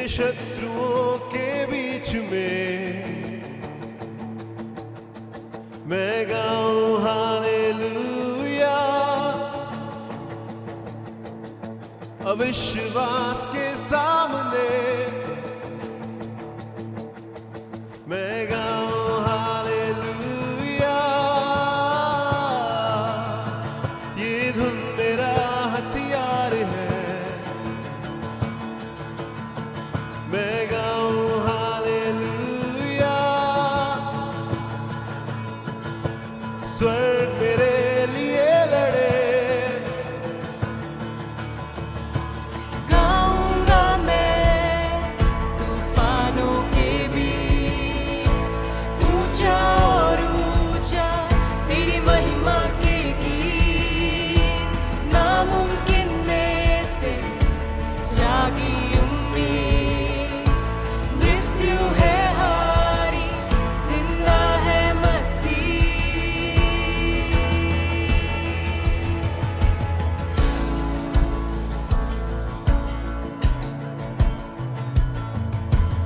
मेरे शत्रुओं के बीच में मैं गाऊं हालेलुया। अविश्वास के सामने मैं गाऊं हालेलुया। ये धुन मेरा हथियार है, मैं गाऊं हालेलुया। स्वर्ग मेरे लिए लड़े, गाऊंगा मैं तूफानों के बीच, ऊंचा और ऊंचा तेरी महिमा के गीत। नामुमकिन में से जागी उम्मीद, मृत्यु है हारी, जिंदा है मसीह।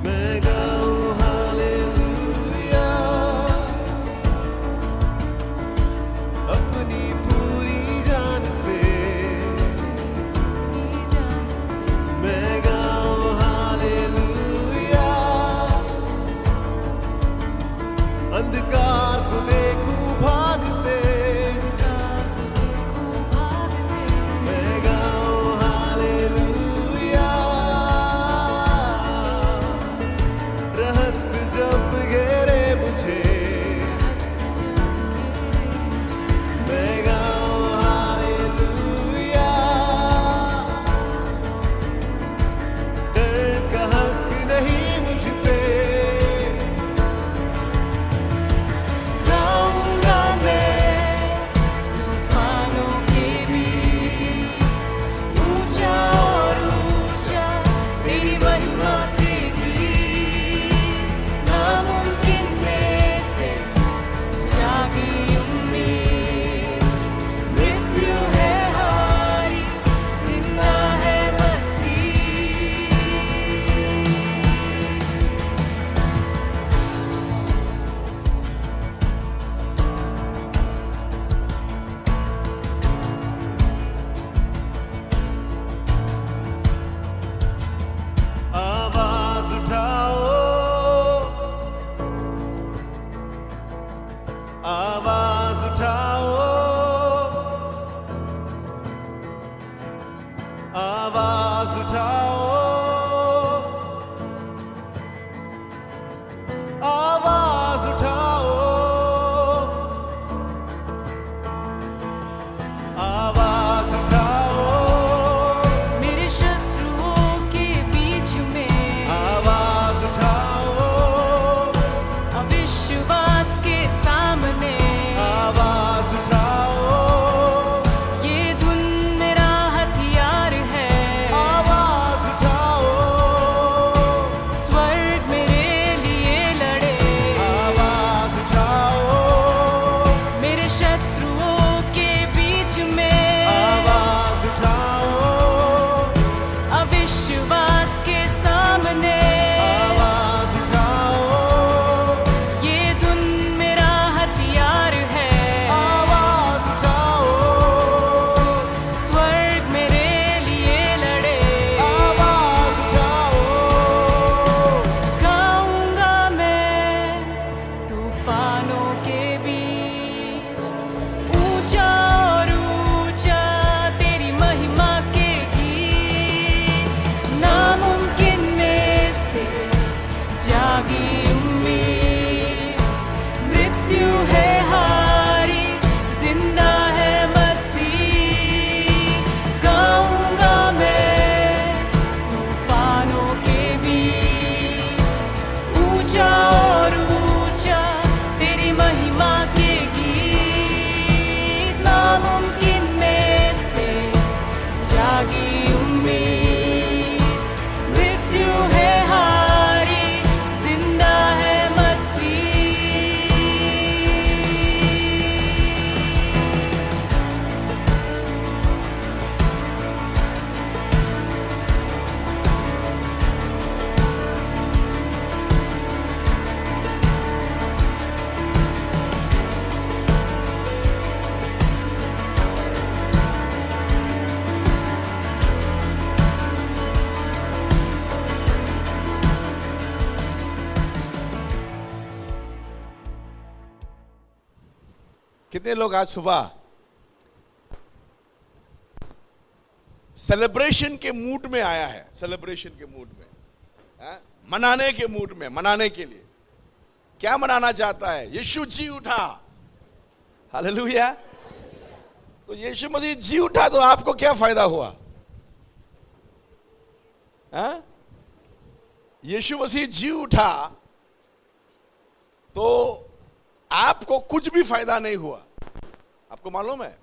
मैं गाऊं हालेलुया। अपनी पूरी जान से मैं गाऊं हालेलुया। अंधकार को देखूं भागते, मैं गाऊं हालेलुया। रहस्य जब घेरे मुझे, मैं गाऊं हालेलुया। डर का हक नहीं मुझ पे, गाऊंगा मैं तूफानों के बीच, ऊंचा और ऊंचा तेरी महिमा के गीत। नामुमकिन में से जागी उम्मीद, मृत्यु है हारी, जिंदा है मसीह। आवाज उठाओ, आवाज उठाओ, आवाज उठाओ, आवाज उठाओ, आवाज उठाओ, मेरे शत्रुओं के बीच में आवाज उठाओ, अविश्वास के सामने आवाज उठाओ, ये धुन मेरा हथियार है। आवाज कितने लोग आज सुबह सेलिब्रेशन के मूड में आया है? सेलिब्रेशन के मूड में, मनाने के मूड में, मनाने के लिए क्या मनाना चाहता है? यीशु जी उठा। हालेलुया। तो यीशु मसीह जी उठा तो आपको क्या फायदा हुआ? यीशु मसीह जी उठा तो आपको कुछ भी फायदा नहीं हुआ। आपको मालूम है,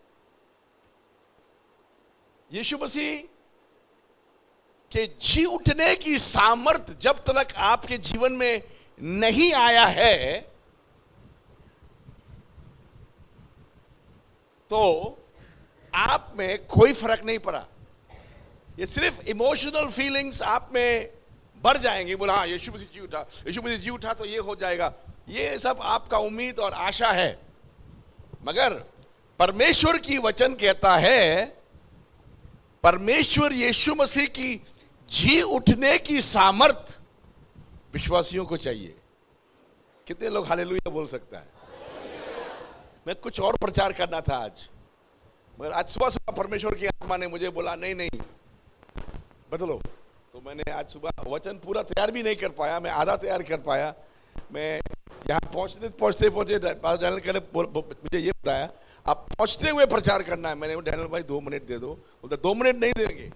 यीशु मसीह के जी उठने की सामर्थ जब तक आपके जीवन में नहीं आया है तो आप में कोई फर्क नहीं पड़ा। ये सिर्फ इमोशनल फीलिंग्स आप में बढ़ जाएंगे। बोला हाँ यीशु मसीह जी उठा, यीशु मसीह जी उठा तो ये हो जाएगा। ये सब आपका उम्मीद और आशा है, मगर परमेश्वर की वचन कहता है, परमेश्वर यीशु मसीह की जी उठने की सामर्थ विश्वासियों को चाहिए। कितने लोग हालेलुया बोल सकता है? मैं कुछ और प्रचार करना था आज, मगर आज सुबह सुबह परमेश्वर की आत्मा ने मुझे बोला नहीं नहीं बदलो। तो मैंने आज सुबह वचन पूरा तैयार भी नहीं कर पाया, मैं आधा तैयार कर पाया। मैं यहाँ पहुंचते ने मुझे ये बताया आप पहुंचते हुए प्रचार करना है। मैंने डैनियल भाई 2 मिनट दे दो। बोलता 2 मिनट नहीं देंगे,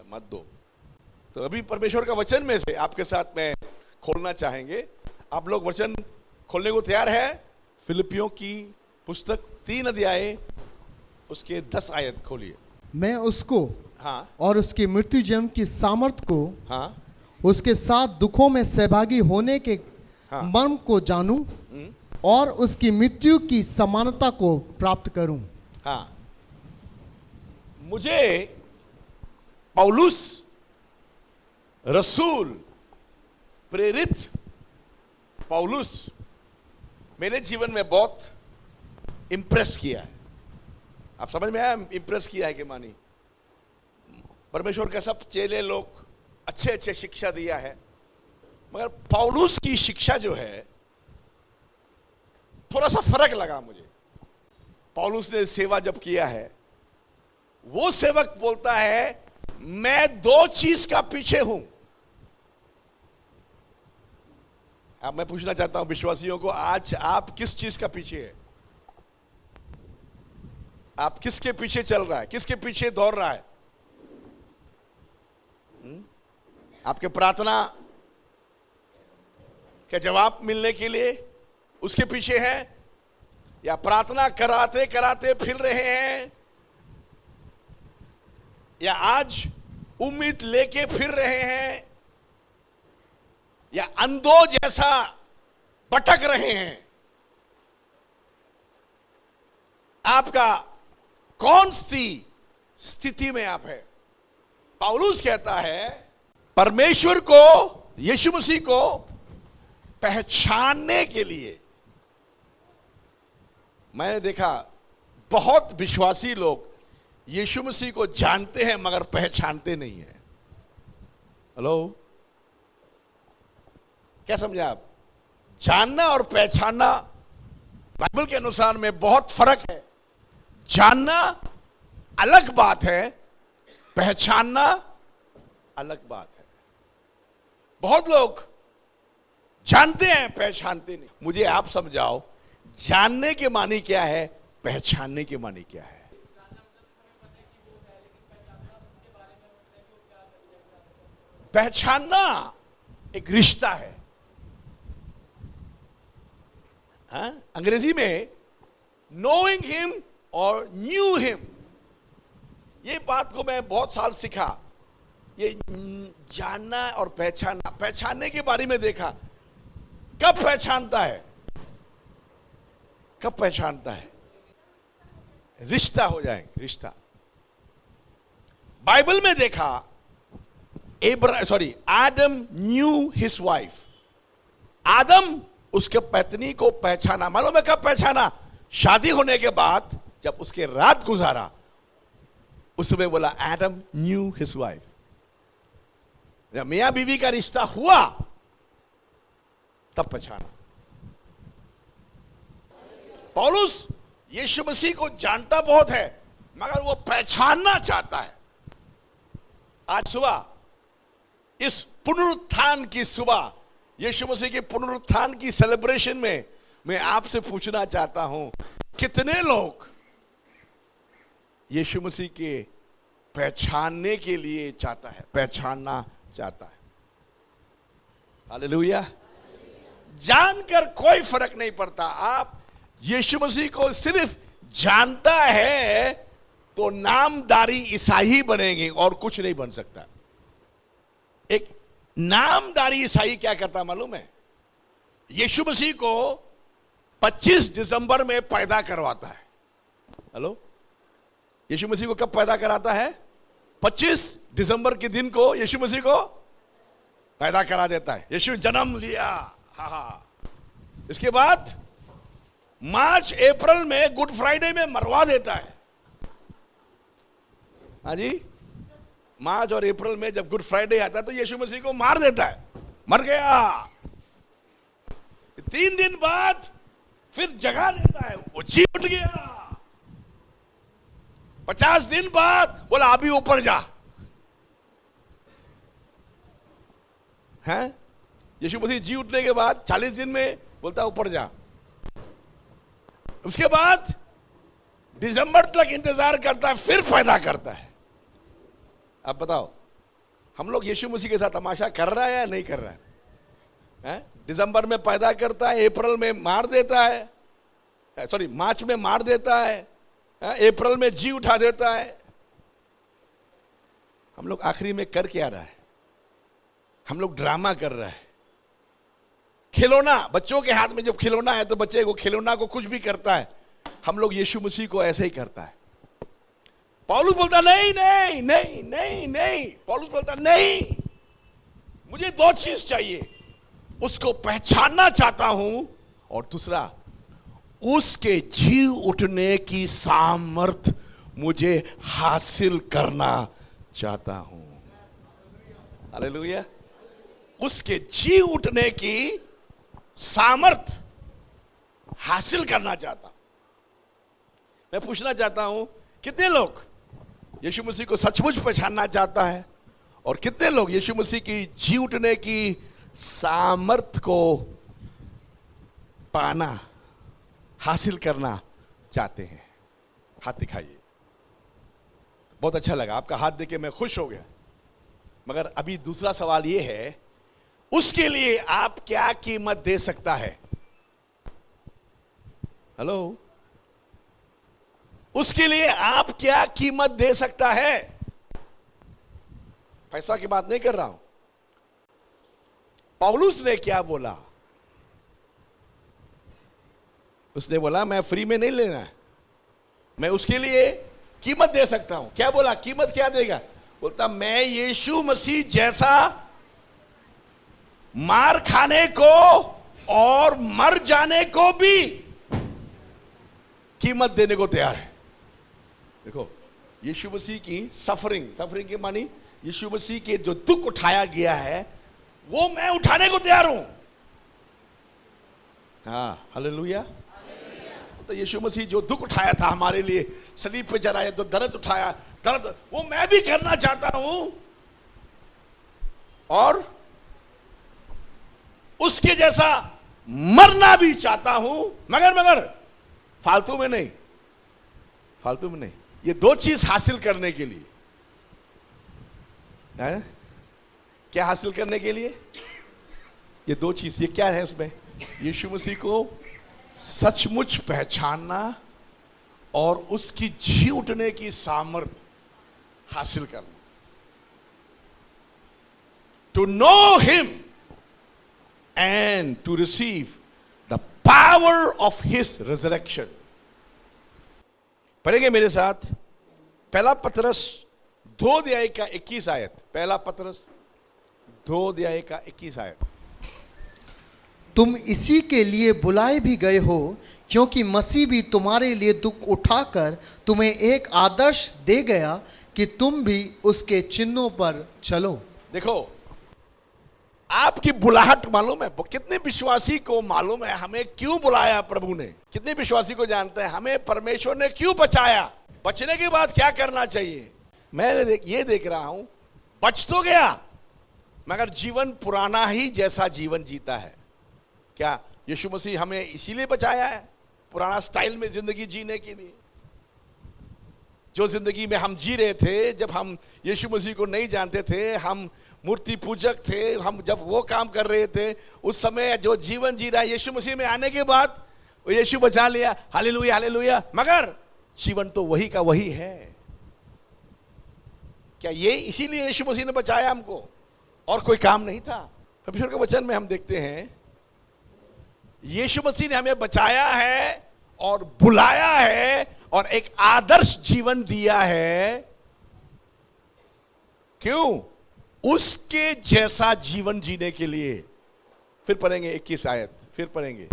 मत दो। तो अभी परमेश्वर का वचन में से आपके साथ में खोलना चाहेंगे। आप लोग वचन खोलने को तैयार है? फिलिपियों की पुस्तक 3 अध्याय उसके 10 आयत खोलिए। मैं उसको हाँ और उसकी मृत्यु जन्म की सामर्थ को, हाँ उसके साथ दुखों में सहभागी होने के हाँ। मर्म को जानूं और उसकी मृत्यु की समानता को प्राप्त करूं। हाँ, मुझे पौलुस रसूल प्रेरित पौलुस मेरे जीवन में बहुत इंप्रेस किया है। आप समझ में आया इंप्रेस किया है कि मानी? परमेश्वर का सब चेले लोग अच्छे अच्छे शिक्षा दिया है, मगर पौलुस की शिक्षा जो है थोड़ा सा फर्क लगा मुझे। पौलुस ने सेवा जब किया है, वो सेवक बोलता है मैं 2 चीज का पीछे हूं। अब मैं पूछना चाहता हूं विश्वासियों को, आज आप किस चीज का पीछे है? आप किसके पीछे चल रहा है? किसके पीछे दौड़ रहा है? आपके प्रार्थना के जवाब मिलने के लिए उसके पीछे है, या प्रार्थना कराते कराते फिर रहे हैं, या आज उम्मीद लेके फिर रहे हैं, या अंधों जैसा भटक रहे हैं? आपका कौन सी स्थिति में आप है? पौलुस कहता है परमेश्वर को, यीशु मसीह को पहचानने के लिए। मैंने देखा बहुत विश्वासी लोग यीशु मसीह को जानते हैं मगर पहचानते नहीं है। हेलो, क्या समझे आप? जानना और पहचानना बाइबल के अनुसार में बहुत फर्क है। जानना अलग बात है, पहचानना अलग बात है। बहुत लोग जानते हैं, पहचानते नहीं। मुझे आप समझाओ, जानने के मानी क्या है, पहचानने के मानी क्या है? पहचानना एक रिश्ता है। हाँ? अंग्रेजी में नोइंग हिम और न्यू हिम, ये बात को मैं बहुत साल सीखा। ये जानना और पहचानना, पहचानने के बारे में देखा। कब पहचानता है? कब पहचानता है? रिश्ता हो जाएंगे, रिश्ता। बाइबल में देखा, आदम न्यू हिज वाइफ। आदम उसके पत्नी को पहचाना। मालूम है कब पहचाना? शादी होने के बाद जब उसके रात गुजारा, उस समय बोला आदम न्यू हिज वाइफ। जब मियां बीवी का रिश्ता हुआ तब पहचाना। पौलुस यीशु मसीह को जानता बहुत है मगर वो पहचानना चाहता है। आज सुबह इस पुनरुत्थान की सुबह, यीशु मसीह के पुनरुत्थान की सेलिब्रेशन में मैं आपसे पूछना चाहता हूं, कितने लोग यीशु मसीह के पहचानने के लिए पहचानना चाहता है? हालेलुया। जानकर कोई फर्क नहीं पड़ता। आप यीशु मसीह को सिर्फ जानता है तो नामधारी ईसाई बनेंगे और कुछ नहीं बन सकता। एक नामधारी ईसाई क्या करता मालूम है? यीशु मसीह को 25 दिसंबर में पैदा करवाता है। हेलो, यीशु मसीह को कब पैदा कराता है? 25 दिसंबर के दिन को यीशु मसीह को पैदा करा देता है। यीशु जन्म लिया, इसके बाद मार्च अप्रैल में गुड फ्राइडे में मरवा देता है। हाँ जी, मार्च और अप्रैल में जब गुड फ्राइडे आता है तो यीशु मसीह को मार देता है, मर गया। 3 दिन बाद फिर जगा देता है, वो जी उठ गया। 50 दिन बाद बोला अभी ऊपर जा। हैं? यीशु मसीह जी उठने के बाद 40 दिन में बोलता ऊपर जा। उसके बाद दिसंबर तक इंतजार करता है, फिर पैदा करता है। अब बताओ, हम लोग यीशु मसीह के साथ तमाशा कर रहा है या नहीं कर रहा है? दिसंबर में पैदा करता है, अप्रैल में मार देता है, सॉरी मार्च में मार देता है, अप्रैल में जी उठा देता है। हम लोग आखिरी में कर क्या रहा है? हम लोग ड्रामा कर रहा है। खिलौना, बच्चों के हाथ में जब खिलौना है तो बच्चे को खिलौना को कुछ भी करता है। हम लोग यीशु मसीह को ऐसे ही करता है। पौलुस बोलता नहीं नहीं नहीं नहीं नहीं, पौलुस बोलता नहीं, मुझे 2 चीज चाहिए, उसको पहचानना चाहता हूं और दूसरा उसके जी उठने की सामर्थ मुझे हासिल करना चाहता हूं। हालेलुया। उसके जी उठने की सामर्थ हासिल करना चाहता। मैं पूछना चाहता हूं, कितने लोग यीशु मसीह को सचमुच पहचानना चाहता है और कितने लोग यीशु मसीह की जी उठने की सामर्थ को पाना, हासिल करना चाहते हैं? हाथ दिखाइए। बहुत अच्छा लगा, आपका हाथ देख के मैं खुश हो गया। मगर अभी दूसरा सवाल यह है, उसके लिए आप क्या कीमत दे सकता है? हेलो, उसके लिए आप क्या कीमत दे सकता है? पैसा की बात नहीं कर रहा हूं। पौलुस ने क्या बोला? उसने बोला मैं फ्री में नहीं लेना है, मैं उसके लिए कीमत दे सकता हूं। क्या बोला? कीमत क्या देगा? बोलता मैं यीशु मसीह जैसा मार खाने को और मर जाने को भी कीमत देने को तैयार है। देखो, यीशु मसीह की सफरिंग के मानी यीशु मसीह के जो दुख उठाया गया है वो मैं उठाने को तैयार हूं। हाँ, हालेलुया। तो यीशु मसीह जो दुख उठाया था हमारे लिए, सलीब पे चढ़ाया, तो दर्द उठाया, दर्द वो मैं भी करना चाहता हूं और उसके जैसा मरना भी चाहता हूं, मगर फालतू में नहीं। ये 2 चीज हासिल करने के लिए है? क्या हासिल करने के लिए? ये 2 चीज, ये क्या है इसमें? यीशु मसीह को सचमुच पहचानना और उसकी जी उठने की सामर्थ हासिल करना। To know him and to receive the power of his resurrection। पढ़ेंगे मेरे साथ पहला पतरस 2 अध्याय का 21 आयत। पहला पतरस 2 अध्याय का 21 आयत। तुम इसी के लिए बुलाए भी गए हो क्योंकि मसीह भी तुम्हारे लिए दुख उठाकर तुम्हें एक आदर्श दे गया कि तुम भी उसके चिन्हों पर चलो। देखो, आपकी बुलाहट मालूम है? कितने विश्वासी को मालूम है हमें क्यों बुलाया प्रभु ने? कितने विश्वासी को जानते हैं हमें परमेश्वर ने क्यों बचाया? बचने के बाद क्या करना चाहिए? मैं ये देख रहा हूं, बच तो गया मगर जीवन पुराना ही जैसा जीवन जीता है। क्या यीशु मसीह हमें इसीलिए बचाया है? पुराना स्टाइल में जिंदगी जीने के लिए? जो जिंदगी में हम जी रहे थे, जब हम यीशु मसीह को नहीं जानते थे, हम मूर्ति पूजक थे, हम जब वो काम कर रहे थे, उस समय जो जीवन जी रहा है यीशु मसीह में आने के बाद वो यीशु बचा लिया, हालेलुया हालेलुया, मगर जीवन तो वही का वही है। क्या ये इसीलिए यीशु मसीह ने बचाया हमको और कोई काम नहीं था? परमेश्वर के वचन में हम देखते हैं यीशु मसीह ने हमें बचाया है और बुलाया है और एक आदर्श जीवन दिया है। क्यों? उसके जैसा जीवन जीने के लिए। फिर पढ़ेंगे 21 आयत, फिर पढ़ेंगे।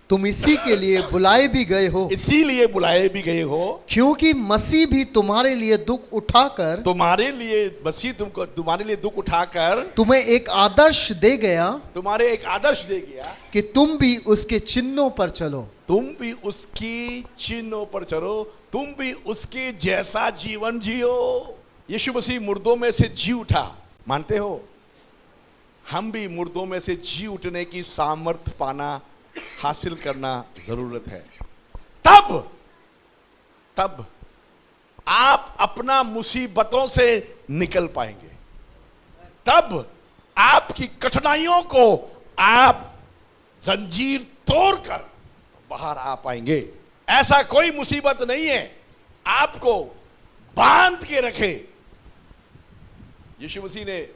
तुम इसी के लिए बुलाए भी गए हो, इसीलिए बुलाए भी गए हो क्योंकि मसीह भी तुम्हारे लिए दुख उठाकर तुम्हारे लिए मसीह तुमको तुम्हारे लिए दुख उठाकर तुम्हें एक आदर्श दे गया, तुम्हारे एक आदर्श दे गया कि तुम भी उसके चिन्हों पर चलो। तुम भी उसकी चिन्हों पर चलो, तुम भी उसके जैसा जीवन जियो। यीशु मसीह मुर्दों में से जी उठा, मानते हो? हम भी मुर्दों में से जी उठने की सामर्थ पाना, हासिल करना जरूरत है। तब आप अपना मुसीबतों से निकल पाएंगे। तब आपकी कठिनाइयों को आप जंजीर तोड़कर बाहर आ पाएंगे। ऐसा कोई मुसीबत नहीं है आपको बांध के रखे। यीशु मसीह ने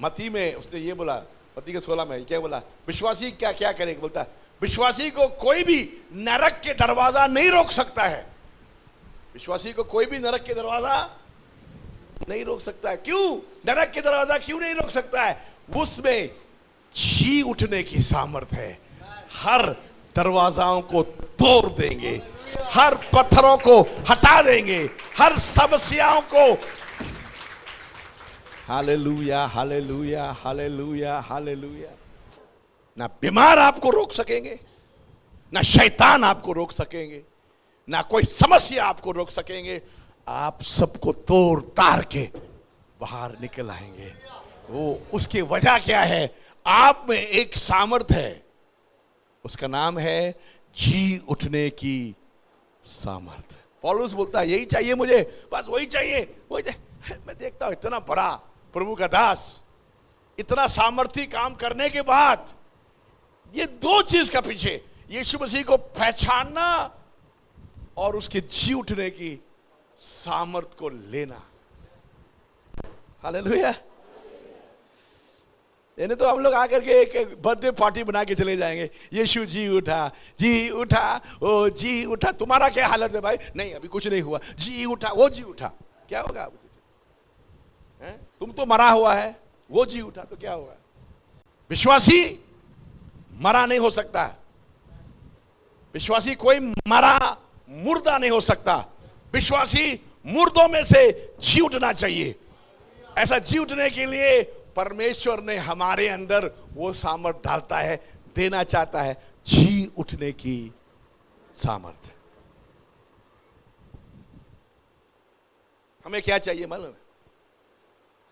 मत्ती में उसने ये बोला, मत्ती के 16 में क्या बोला? विश्वासी क्या क्या करेगा? बोलता विश्वासी को कोई भी नरक के दरवाजा नहीं रोक सकता है। विश्वासी को कोई भी नरक के दरवाजा नहीं रोक सकता है। क्यों? नरक के दरवाजा क्यों नहीं रोक सकता है? उसमें जी उठने की सामर्थ है। हर दरवाजाओं को तोड़ देंगे, हर पत्थरों को हटा देंगे, हर समस्याओं को। Hallelujah hallelujah hallelujah hallelujah. ना बीमार आपको रोक सकेंगे, ना शैतान आपको रोक सकेंगे, ना कोई समस्या आपको रोक सकेंगे। आप सबको तोड़ तार के बाहर निकल आएंगे। वो उसकी वजह क्या है? आप में एक सामर्थ है, उसका नाम है जी उठने की सामर्थ। पौलुस बोलता है यही चाहिए मुझे, बस वही चाहिए, वही चाहिए। मैं देखता हूं इतना बड़ा प्रभु का दास इतना सामर्थी काम करने के बाद ये दो चीज का पीछे, यीशु मसीह को पहचानना और उसके जी उठने की सामर्थ को लेना। हालेलुया। यानी तो हम लोग आकर के एक बर्थडे पार्टी बना के चले जाएंगे, यीशु जी उठा, जी उठा, ओ जी उठा। तुम्हारा क्या हालत है भाई? नहीं अभी कुछ नहीं हुआ, जी उठा, वो जी उठा, क्या होगा? तुम तो मरा हुआ है, वो जी उठा तो क्या होगा? विश्वासी मरा नहीं हो सकता। विश्वासी कोई मरा मुर्दा नहीं हो सकता। विश्वासी मुर्दों में से जी उठना चाहिए। ऐसा जी उठने के लिए परमेश्वर ने हमारे अंदर वो सामर्थ डालता है, देना चाहता है, जी उठने की सामर्थ। हमें क्या चाहिए मालूम है?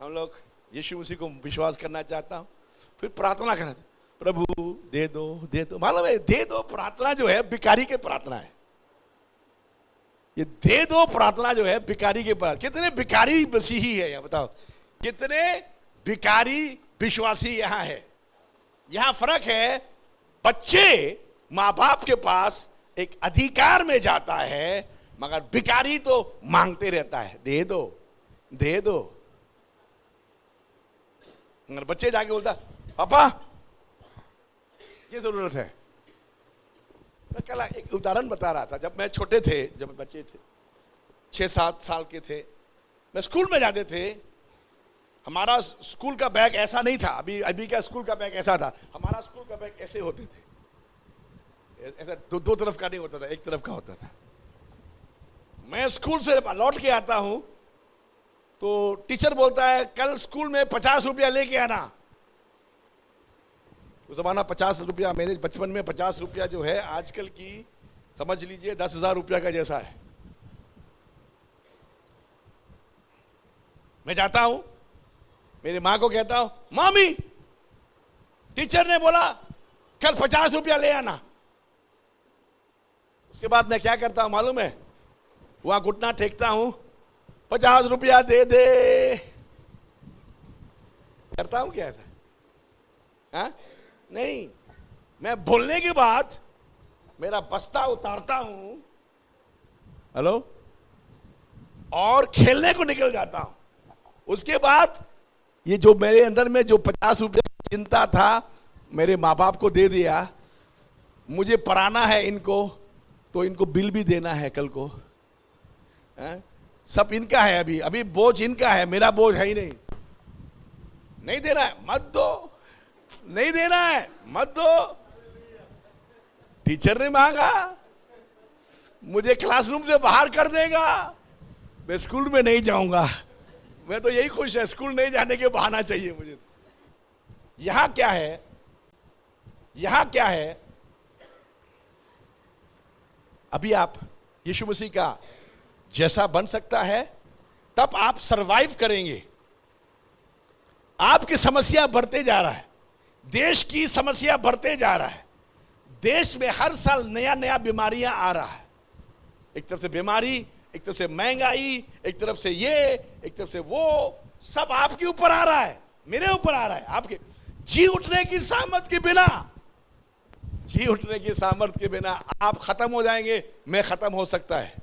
हम लोग यीशु मसीह को विश्वास करना चाहता हूं, फिर प्रार्थना करना, प्रभु दे दो दे दो। मालूम है दे दो प्रार्थना जो है भिखारी के प्रार्थना है। ये दे दो प्रार्थना जो है भिखारी के प्रार्थना। कितने भिखारी मसीही है यहाँ बताओ? कितने भिखारी विश्वासी यहां है? यहां फर्क है, बच्चे मां बाप के पास एक अधिकार में जाता है, मगर भिखारी तो मांगते रहता है, दे दो दे दो। मगर बच्चे जाके बोलता पापा ये जरूरत है। मैं कल एक उदाहरण बता रहा था। जब मैं छोटे थे, जब बच्चे थे 6-7 साल के थे, मैं स्कूल में जाते थे। हमारा स्कूल का बैग ऐसा नहीं था, अभी का स्कूल का बैग ऐसा था। हमारा स्कूल का बैग ऐसे होते थे, ऐसा दो तरफ का नहीं होता था, एक तरफ का होता था। मैं स्कूल से लौट के आता हूं तो टीचर बोलता है कल स्कूल में 50 रुपया लेके आना। उस जमाना 50 रुपया, मेरे बचपन में 50 रुपया जो है आजकल की समझ लीजिए 10,000 रुपया का जैसा है। मैं जाता हूं, मेरी मां को कहता हूं, मामी टीचर ने बोला कल 50 रुपया ले आना। उसके बाद मैं क्या करता हूं मालूम है? वहां घुटना टेकता हूं, 50 रुपया दे दे। करता हूं क्या ऐसा? हाँ? नहीं, मैं बोलने के बाद मेरा बस्ता उतारता हूं, हेलो, और खेलने को निकल जाता हूं। उसके बाद ये जो मेरे अंदर में जो 50 रुपया की चिंता था, मेरे माँ बाप को दे दिया। मुझे पढ़ाना है इनको, तो इनको बिल भी देना है कल को। सब इनका है, अभी बोझ इनका है, मेरा बोझ है ही नहीं। नहीं देना है मत दो, नहीं देना है मत दो। टीचर ने मांगा, मुझे क्लासरूम से बाहर कर देगा, मैं स्कूल में नहीं जाऊंगा। मैं तो यही खुश है, स्कूल नहीं जाने के बहाना चाहिए मुझे। यहां क्या है, यहां क्या है? अभी आप यीशु मसीह का जैसा बन सकता है, तब आप सरवाइव करेंगे। आपकी समस्या बढ़ते जा रहा है, देश की समस्या बढ़ते जा रहा है। देश में हर साल नया नया बीमारियां आ रहा है। एक तरफ से बीमारी, एक तरफ से महंगाई, एक तरफ से ये, एक तरफ से वो, सब आपके ऊपर आ रहा है, मेरे ऊपर आ रहा है। आपके जी उठने की सामर्थ के बिना, जी उठने की सामर्थ के बिना आप खत्म हो जाएंगे, मैं खत्म हो सकता है।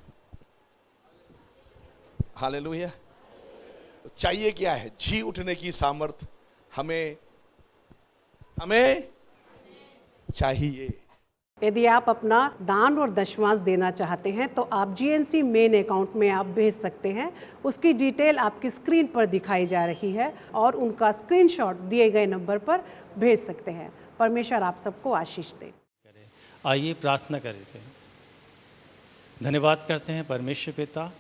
हालेलुया। चाहिए क्या है? जी उठने की सामर्थ हमें चाहिए। यदि आप अपना दान और दशमांश देना चाहते हैं तो आप जीएनसी मेन अकाउंट में आप भेज सकते हैं। उसकी डिटेल आपकी स्क्रीन पर दिखाई जा रही है और उनका स्क्रीनशॉट दिए गए नंबर पर भेज सकते हैं। परमेश्वर आप सबको आशीष दे। आइए प्रार्थना करें थे। धन्यवाद करते हैं परमेश्वर पिता,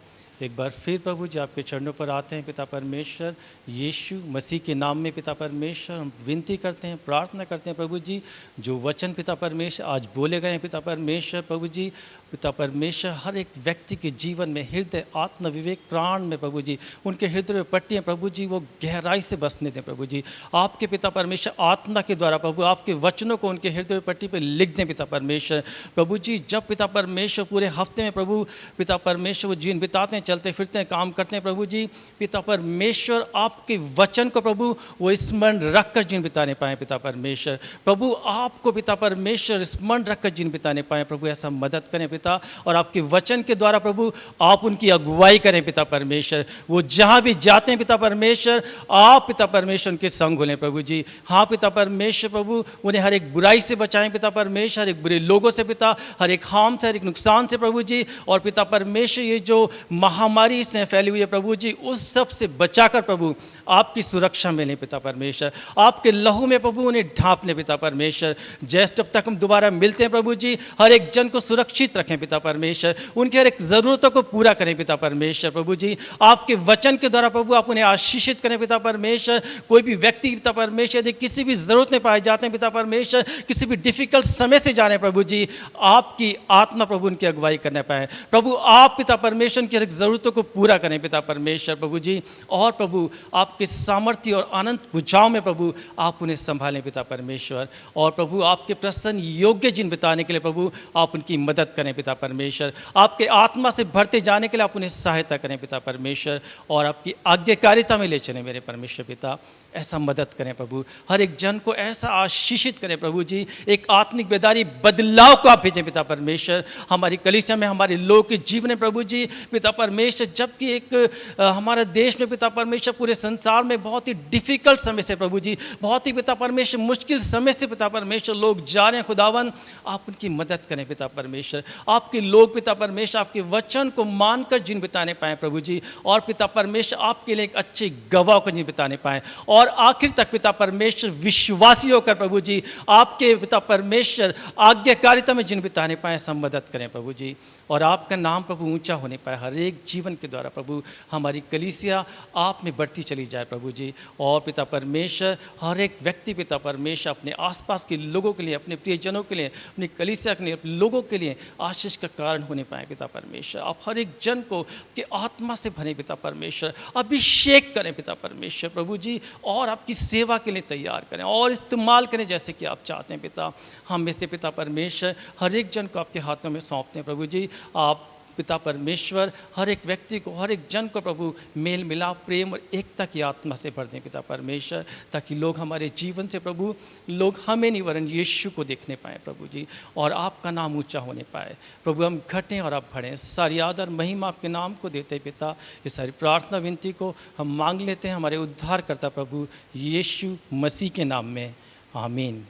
एक बार फिर प्रभु जी आपके चरणों पर आते हैं। पिता परमेश्वर, यीशु मसीह के नाम में पिता परमेश्वर हम विनती करते हैं, प्रार्थना करते हैं प्रभु जी, जो वचन पिता परमेश्वर आज बोले गए हैं पिता परमेश्वर, प्रभु जी पिता परमेश्वर हर एक व्यक्ति के जीवन में, हृदय, आत्म, विवेक, प्राण में प्रभु जी उनके हृदय में पट्टियाँ प्रभु जी वो गहराई से बसने दें प्रभु जी। आपके पिता परमेश्वर आत्मा के द्वारा प्रभु आपके वचनों को उनके हृदय में पट्टी पर लिख दें पिता परमेश्वर। प्रभु जी जब पिता परमेश्वर पूरे हफ्ते में प्रभु पिता परमेश्वर वो जीवन बिताते हैं, चलते फिरते हैं, काम करते हैं प्रभु जी, पिता परमेश्वर आपके वचन को प्रभु वो स्मरण रख कर जीवन बिताने पाए पिता परमेश्वर। प्रभु आपको पिता परमेश्वर स्मरण रख कर जीवन बिताने पाए प्रभु, ऐसा मदद करें पिता। और आपके वचन के द्वारा प्रभु आप उनकी अगुवाई करें पिता परमेश्वर। वो जहां भी जाते हैं पिता परमेश्वर, आप पिता परमेश्वर उनके संग होलें प्रभु जी। हाँ पिता परमेश्वर प्रभु उन्हें हर एक बुराई से बचाएं पिता परमेश्वर, हर एक बुरे लोगों से पिता, हर एक हार्म से, हर एक नुकसान से प्रभु जी। और पिता परमेश्वर ये जो महामारी इसने फैली हुई है प्रभु जी, उस सब से बचाकर प्रभु आपकी सुरक्षा में लें पिता परमेश्वर। आपके लहू में प्रभु उन्हें ढांप लें पिता परमेश्वर। जब तक हम दोबारा मिलते हैं प्रभु जी, हर एक जन को सुरक्षित रखें पिता परमेश्वर, उनके हर एक जरूरतों को पूरा करें पिता परमेश्वर। प्रभु जी आपके वचन के द्वारा प्रभु आप उन्हें आशीषित करें पिता परमेश्वर। कोई भी व्यक्ति पिता परमेश्वर यदि किसी भी जरूरत में पाए जाते हैं पिता परमेश्वर, किसी भी डिफिकल्ट समय से जाने प्रभु जी, आपकी आत्मा प्रभु उनकी अगुवाई करने पाए प्रभु। आप पिता परमेश्वर उनकी हर एक जरूरतों को पूरा करें पिता परमेश्वर प्रभु जी। और प्रभु आपके सामर्थ्य और अनंत बुझाव में प्रभु आप उन्हें संभालें पिता परमेश्वर। और प्रभु आपके प्रसन्न योग्य जीवन बिताने के लिए प्रभु आप उनकी मदद करें पिता परमेश्वर। आपके आत्मा से भरते जाने के लिए आप उन्हें सहायता करें पिता परमेश्वर। और आपकी आज्ञाकारिता में ले चलें मेरे परमेश्वर पिता, ऐसा मदद करें प्रभु। हर एक जन को ऐसा आशीषित करें प्रभु जी, एक आत्मिक बेदारी बदलाव को आप भेजें पिता परमेश्वर हमारी कलीसिया में, हमारे लोग के जीवन में प्रभु जी पिता परमेश्वर। जबकि एक हमारे देश में पिता परमेश्वर, पूरे संसार में बहुत ही डिफिकल्ट समय से प्रभु जी, बहुत ही पिता परमेश्वर मुश्किल समय से पिता परमेश्वर लोग जा रहे हैं खुदावन, आप उनकी मदद करें पिता परमेश्वर। आपके लोग पिता परमेश्वर आपके वचन को मानकर जीवन बिताने पाए प्रभु जी। और पिता परमेश्वर आपके लिए एक अच्छे गवाह को जीवन बिताने पाए। और आखिर तक पिता परमेश्वर विश्वासी होकर प्रभु जी आपके पिता परमेश्वर आज्ञाकारिता में जीवन बिताने पाए, सब मदद करें प्रभु जी। और आपका नाम प्रभु ऊंचा होने पाए हर एक जीवन के द्वारा प्रभु। हमारी कलीसिया आप में बढ़ती चली जाए प्रभु जी। और पिता परमेश्वर हर एक व्यक्ति पिता परमेश्वर अपने आसपास के लोगों के लिए, अपने प्रियजनों के लिए, अपनी कलीसिया के लिए, अपने लोगों के लिए आशीष का कारण होने पाए पिता परमेश्वर। आप हर एक जन को कि आत्मा से भरे पिता परमेश्वर, अभिषेक करें पिता परमेश्वर प्रभु जी, और आपकी सेवा के लिए तैयार करें और इस्तेमाल करें जैसे कि आप चाहते हैं पिता। हम में से पिता परमेश्वर हर एक जन को आपके हाथों में सौंपते हैं प्रभु जी। आप पिता परमेश्वर हर एक व्यक्ति को, हर एक जन को प्रभु मेल मिलाप, प्रेम और एकता की आत्मा से भर दें पिता परमेश्वर, ताकि लोग हमारे जीवन से प्रभु, लोग हमें नहीं वरन यीशु को देखने पाए प्रभु जी, और आपका नाम ऊंचा होने पाए प्रभु। हम घटें और आप बढ़ें। सारी आदर महिमा आपके नाम को देते पिता। ये सारी प्रार्थना विनती को हम मांग लेते हैं हमारे उद्धारकर्ता प्रभु यीशु मसीह के नाम में, आमीन।